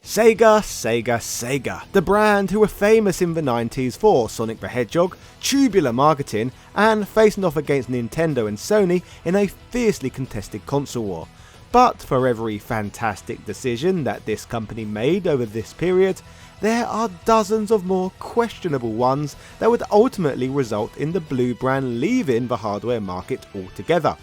Sega, Sega, Sega, the brand who were famous in the 90s for Sonic the Hedgehog, tubular marketing, and facing off against Nintendo and Sony in a fiercely contested console war. But for every fantastic decision that this company made over this period, there are dozens of more questionable ones that would ultimately result in the Blue brand leaving the hardware market altogether.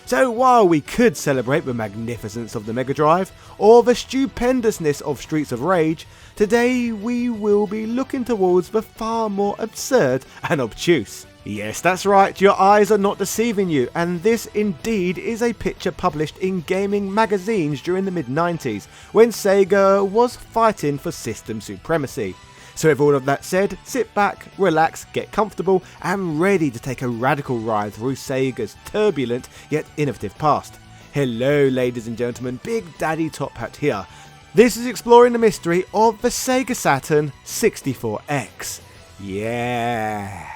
So while we could celebrate the magnificence of the Mega Drive, or the stupendousness of Streets of Rage, today we will be looking towards the far more absurd and obtuse. Yes, that's right, your eyes are not deceiving you, and this indeed is a picture published in gaming magazines during the mid-90s, when Sega was fighting for system supremacy. So with all of that said, sit back, relax, get comfortable, and ready to take a radical ride through Sega's turbulent yet innovative past. Hello ladies and gentlemen, Big Daddy Top Hat here. This is exploring the mystery of the Sega Saturn 64X. Yeah.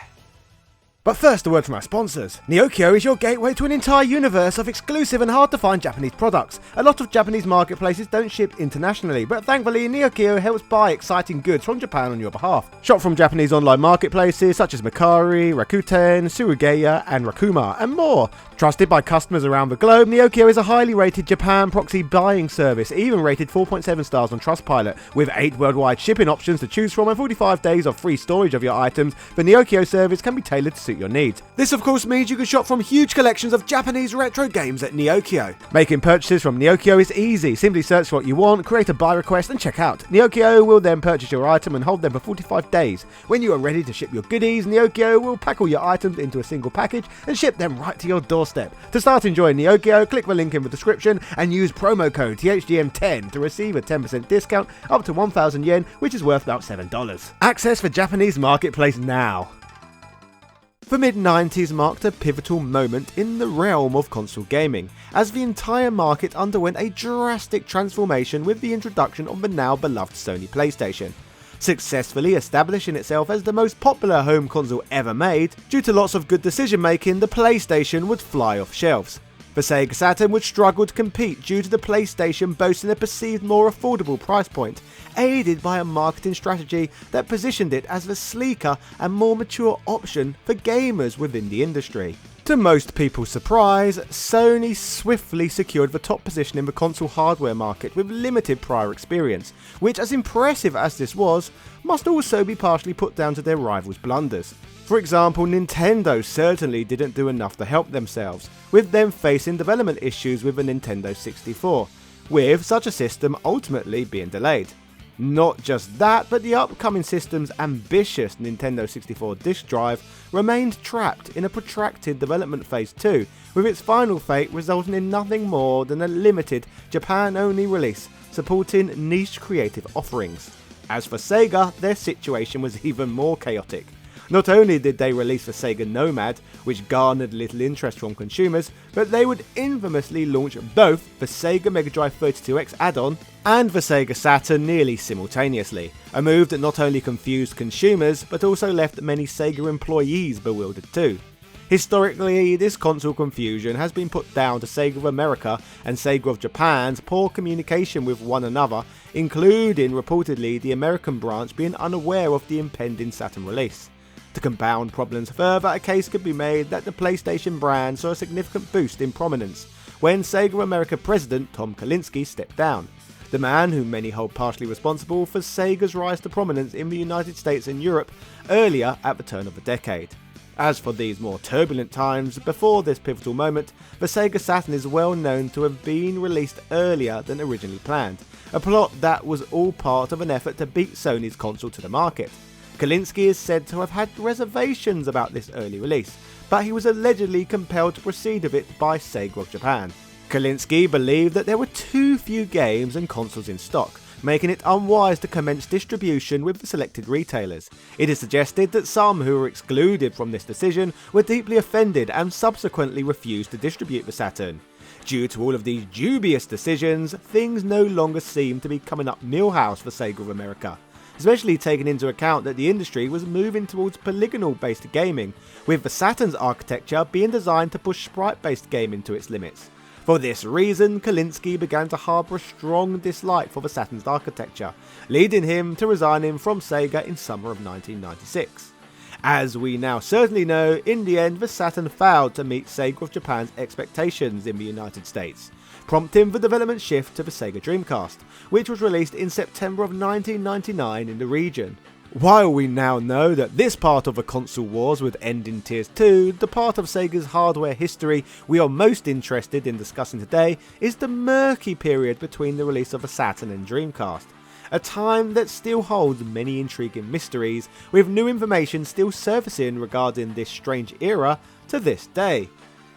But first, a word from our sponsors. Neokyo is your gateway to an entire universe of exclusive and hard to find Japanese products. A lot of Japanese marketplaces don't ship internationally, but thankfully Neokyo helps buy exciting goods from Japan on your behalf. Shop from Japanese online marketplaces such as Mercari, Rakuten, Surugeya and Rakuma, and more. Trusted by customers around the globe, Neokyo is a highly rated Japan proxy buying service, even rated 4.7 stars on Trustpilot. With 8 worldwide shipping options to choose from and 45 days of free storage of your items, the Neokyo service can be tailored to suit your needs. This of course means you can shop from huge collections of Japanese retro games at Neokyo. Making purchases from Neokyo is easy. Simply search for what you want, create a buy request and check out. Neokyo will then purchase your item and hold them for 45 days. When you are ready to ship your goodies, Neokyo will pack all your items into a single package and ship them right to your doorstep. To start enjoying Neokyo, click the link in the description and use promo code THGM10 to receive a 10% discount up to 1,000 yen, which is worth about $7. Access the Japanese marketplace now. The mid-90s marked a pivotal moment in the realm of console gaming, as the entire market underwent a drastic transformation with the introduction of the now beloved Sony PlayStation. Successfully establishing itself as the most popular home console ever made, due to lots of good decision making, the PlayStation would fly off shelves. The Sega Saturn would struggle to compete due to the PlayStation boasting a perceived more affordable price point, aided by a marketing strategy that positioned it as the sleeker and more mature option for gamers within the industry. To most people's surprise, Sony swiftly secured the top position in the console hardware market with limited prior experience, which, as impressive as this was, must also be partially put down to their rivals' blunders. For example, Nintendo certainly didn't do enough to help themselves, with them facing development issues with the Nintendo 64, with such a system ultimately being delayed. Not just that, but the upcoming system's ambitious Nintendo 64 disk drive remained trapped in a protracted development phase too, with its final fate resulting in nothing more than a limited Japan-only release supporting niche creative offerings. As for Sega, their situation was even more chaotic. Not only did they release the Sega Nomad, which garnered little interest from consumers, but they would infamously launch both the Sega Mega Drive 32X add-on and the Sega Saturn nearly simultaneously, a move that not only confused consumers, but also left many Sega employees bewildered too. Historically, this console confusion has been put down to Sega of America and Sega of Japan's poor communication with one another, including reportedly the American branch being unaware of the impending Saturn release. To compound problems further, a case could be made that the PlayStation brand saw a significant boost in prominence when Sega America president Tom Kalinske stepped down, the man whom many hold partially responsible for Sega's rise to prominence in the United States and Europe earlier at the turn of the decade. As for these more turbulent times before this pivotal moment, the Sega Saturn is well known to have been released earlier than originally planned, a plot that was all part of an effort to beat Sony's console to the market. Kalinske is said to have had reservations about this early release, but he was allegedly compelled to proceed with it by Sega of Japan. Kalinske believed that there were too few games and consoles in stock, making it unwise to commence distribution with the selected retailers. It is suggested that some who were excluded from this decision were deeply offended and subsequently refused to distribute the Saturn. Due to all of these dubious decisions, things no longer seem to be coming up Milhouse for Sega of America, especially taking into account that the industry was moving towards polygonal-based gaming, with the Saturn's architecture being designed to push sprite-based gaming to its limits. For this reason, Kalinsky began to harbour a strong dislike for the Saturn's architecture, leading him to resigning from Sega in summer of 1996. As we now certainly know, in the end the Saturn failed to meet Sega of Japan's expectations in the United States, prompting the development shift to the Sega Dreamcast, which was released in September of 1999 in the region. While we now know that this part of the console wars would end in Tears 2, the part of Sega's hardware history we are most interested in discussing today is the murky period between the release of the Saturn and Dreamcast, a time that still holds many intriguing mysteries, with new information still surfacing regarding this strange era to this day.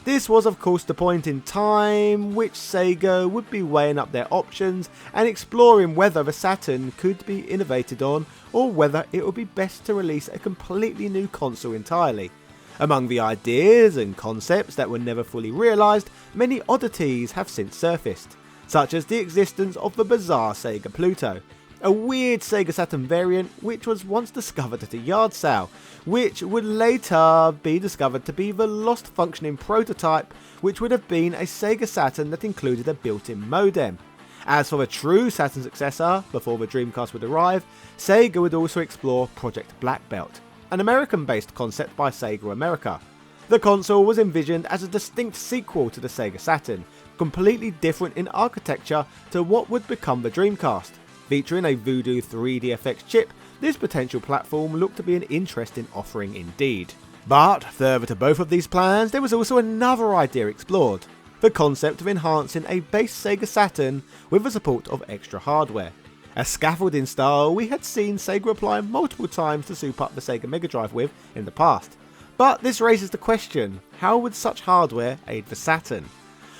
This was of course the point in time which Sega would be weighing up their options and exploring whether the Saturn could be innovated on or whether it would be best to release a completely new console entirely. Among the ideas and concepts that were never fully realised, many oddities have since surfaced, such as the existence of the bizarre Sega Pluto, a weird Sega Saturn variant which was once discovered at a yard sale, which would later be discovered to be the lost functioning prototype, which would have been a Sega Saturn that included a built-in modem. As for the true Saturn successor, before the Dreamcast would arrive, Sega would also explore Project Black Belt, an American-based concept by Sega America. The console was envisioned as a distinct sequel to the Sega Saturn, completely different in architecture to what would become the Dreamcast. Featuring a Voodoo 3DFX chip, this potential platform looked to be an interesting offering indeed. But further to both of these plans, there was also another idea explored: the concept of enhancing a base Sega Saturn with the support of extra hardware. A scaffolding style we had seen Sega apply multiple times to soup up the Sega Mega Drive with in the past. But this raises the question, how would such hardware aid the Saturn?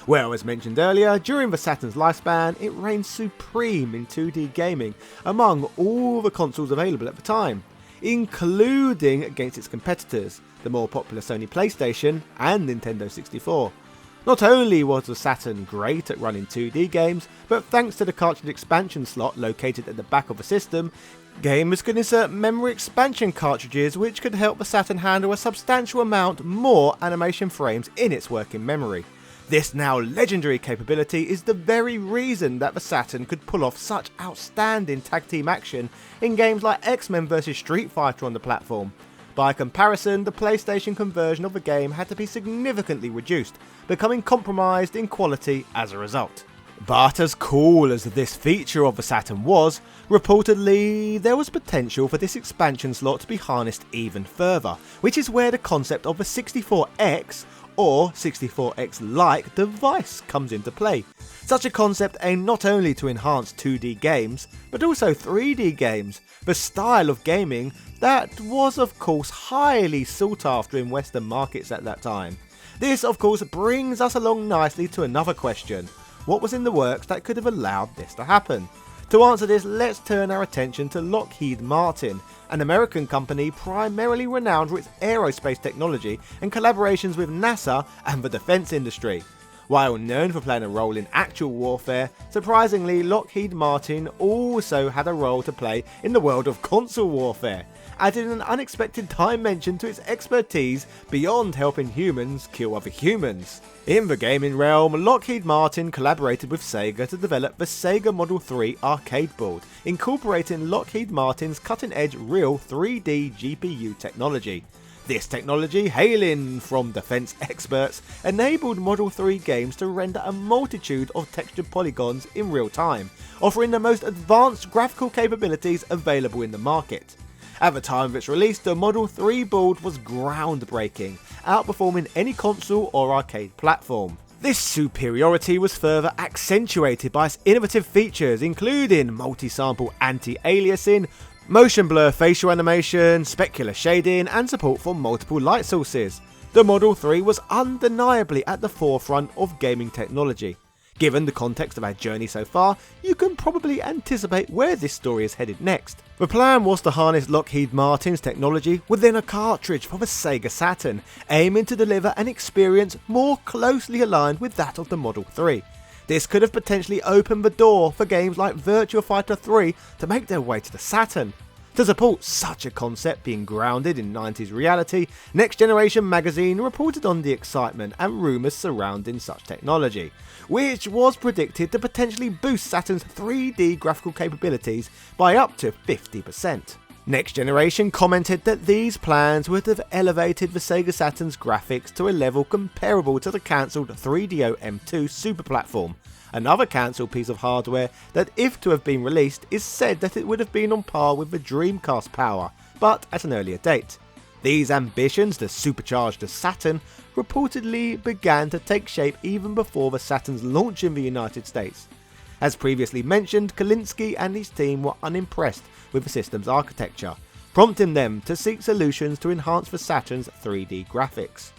Well, as mentioned earlier, during the Saturn's lifespan, it reigned supreme in 2D gaming among all the consoles available at the time, including against its competitors, the more popular Sony PlayStation and Nintendo 64. Not only was the Saturn great at running 2D games, but thanks to the cartridge expansion slot located at the back of the system, gamers could insert memory expansion cartridges which could help the Saturn handle a substantial amount more animation frames in its working memory. This now legendary capability is the very reason that the Saturn could pull off such outstanding tag team action in games like X-Men vs Street Fighter on the platform. By comparison, the PlayStation conversion of the game had to be significantly reduced, becoming compromised in quality as a result. But as cool as this feature of the Saturn was, reportedly there was potential for this expansion slot to be harnessed even further, which is where the concept of the 64X or 64X-like device comes into play. Such a concept aimed not only to enhance 2D games, but also 3D games, the style of gaming that was of course highly sought after in Western markets at that time. This of course brings us along nicely to another question: what was in the works that could have allowed this to happen? To answer this, let's turn our attention to Lockheed Martin, an American company primarily renowned for its aerospace technology and collaborations with NASA and the defense industry. While known for playing a role in actual warfare, surprisingly Lockheed Martin also had a role to play in the world of console warfare, adding an unexpected dimension to its expertise beyond helping humans kill other humans. In the gaming realm, Lockheed Martin collaborated with Sega to develop the Sega Model 3 arcade board, incorporating Lockheed Martin's cutting-edge real 3D GPU technology. This technology, hailing from defense experts, enabled Model 3 games to render a multitude of textured polygons in real time, offering the most advanced graphical capabilities available in the market. At the time of its release, the Model 3 board was groundbreaking, outperforming any console or arcade platform. This superiority was further accentuated by its innovative features, including multi-sample anti-aliasing, motion blur facial animation, specular shading, and support for multiple light sources. The Model 3 was undeniably at the forefront of gaming technology. Given the context of our journey so far, you can probably anticipate where this story is headed next. The plan was to harness Lockheed Martin's technology within a cartridge for the Sega Saturn, aiming to deliver an experience more closely aligned with that of the Model 3. This could have potentially opened the door for games like Virtua Fighter 3 to make their way to the Saturn. To support such a concept being grounded in 90s reality, Next Generation magazine reported on the excitement and rumours surrounding such technology, which was predicted to potentially boost Saturn's 3D graphical capabilities by up to 50%. Next Generation commented that these plans would have elevated the Sega Saturn's graphics to a level comparable to the cancelled 3DO M2 Super platform, another cancelled piece of hardware that, if to have been released, is said that it would have been on par with the Dreamcast power, but at an earlier date. These ambitions to supercharge the Saturn reportedly began to take shape even before the Saturn's launch in the United States. As previously mentioned, Kalinske and his team were unimpressed with the system's architecture, prompting them to seek solutions to enhance the Saturn's 3D graphics.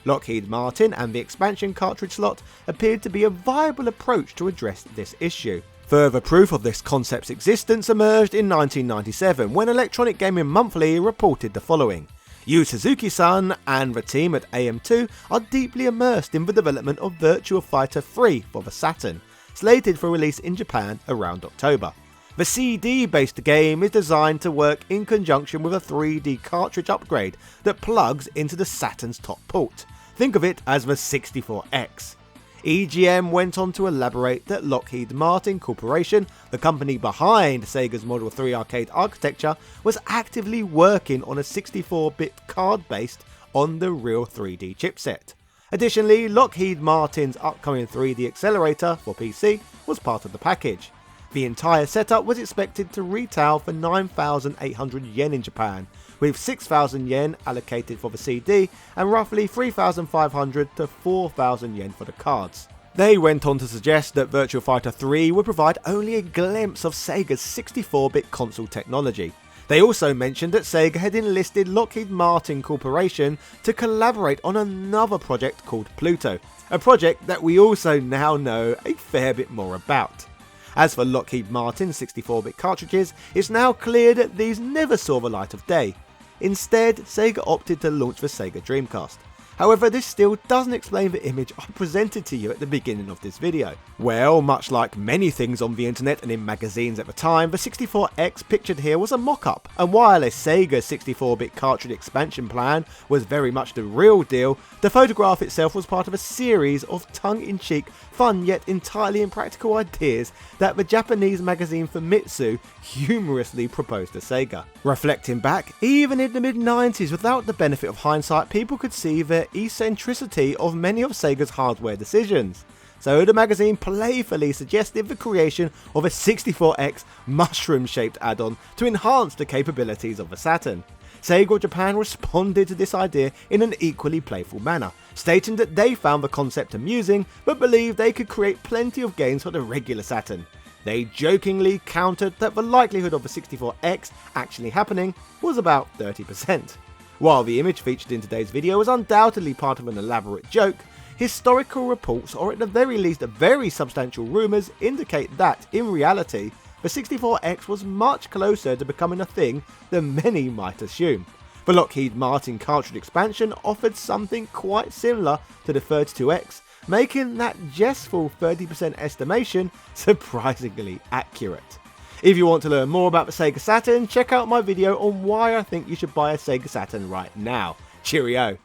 Lockheed Martin and the expansion cartridge slot appeared to be a viable approach to address this issue. Further proof of this concept's existence emerged in 1997 when Electronic Gaming Monthly reported the following: Yu Suzuki-san and the team at AM2 are deeply immersed in the development of Virtua Fighter 3 for the Saturn, slated for release in Japan around October. The CD-based game is designed to work in conjunction with a 3D cartridge upgrade that plugs into the Saturn's top port. Think of it as the 64X. EGM went on to elaborate that Lockheed Martin Corporation, the company behind Sega's Model 3 arcade architecture, was actively working on a 64-bit card based on the real 3D chipset. Additionally, Lockheed Martin's upcoming 3D accelerator for PC was part of the package. The entire setup was expected to retail for 9,800 yen in Japan, with 6,000 yen allocated for the CD and roughly 3,500 to 4,000 yen for the cards. They went on to suggest that Virtua Fighter 3 would provide only a glimpse of Sega's 64-bit console technology. They also mentioned that Sega had enlisted Lockheed Martin Corporation to collaborate on another project called Pluto, a project that we also now know a fair bit more about. As for Lockheed Martin's 64-bit cartridges, it's now clear that these never saw the light of day. Instead, Sega opted to launch the Sega Dreamcast. However, this still doesn't explain the image I presented to you at the beginning of this video. Well, much like many things on the internet and in magazines at the time, the 64X pictured here was a mock-up, and while a Sega 64-bit cartridge expansion plan was very much the real deal, the photograph itself was part of a series of tongue-in-cheek, fun yet entirely impractical ideas that the Japanese magazine Famitsu humorously proposed to Sega. Reflecting back, even in the mid-90s, without the benefit of hindsight, people could see the eccentricity of many of Sega's hardware decisions. So the magazine playfully suggested the creation of a 64X mushroom-shaped add-on to enhance the capabilities of the Saturn. Sega Japan responded to this idea in an equally playful manner, stating that they found the concept amusing but believed they could create plenty of games for the regular Saturn. They jokingly countered that the likelihood of the 64X actually happening was about 30%. While the image featured in today's video was undoubtedly part of an elaborate joke, historical reports, or at the very least very substantial rumours, indicate that, in reality, the 64X was much closer to becoming a thing than many might assume. The Lockheed Martin cartridge expansion offered something quite similar to the 32X, making that jestful 30% estimation surprisingly accurate. If you want to learn more about the Sega Saturn, check out my video on why I think you should buy a Sega Saturn right now. Cheerio!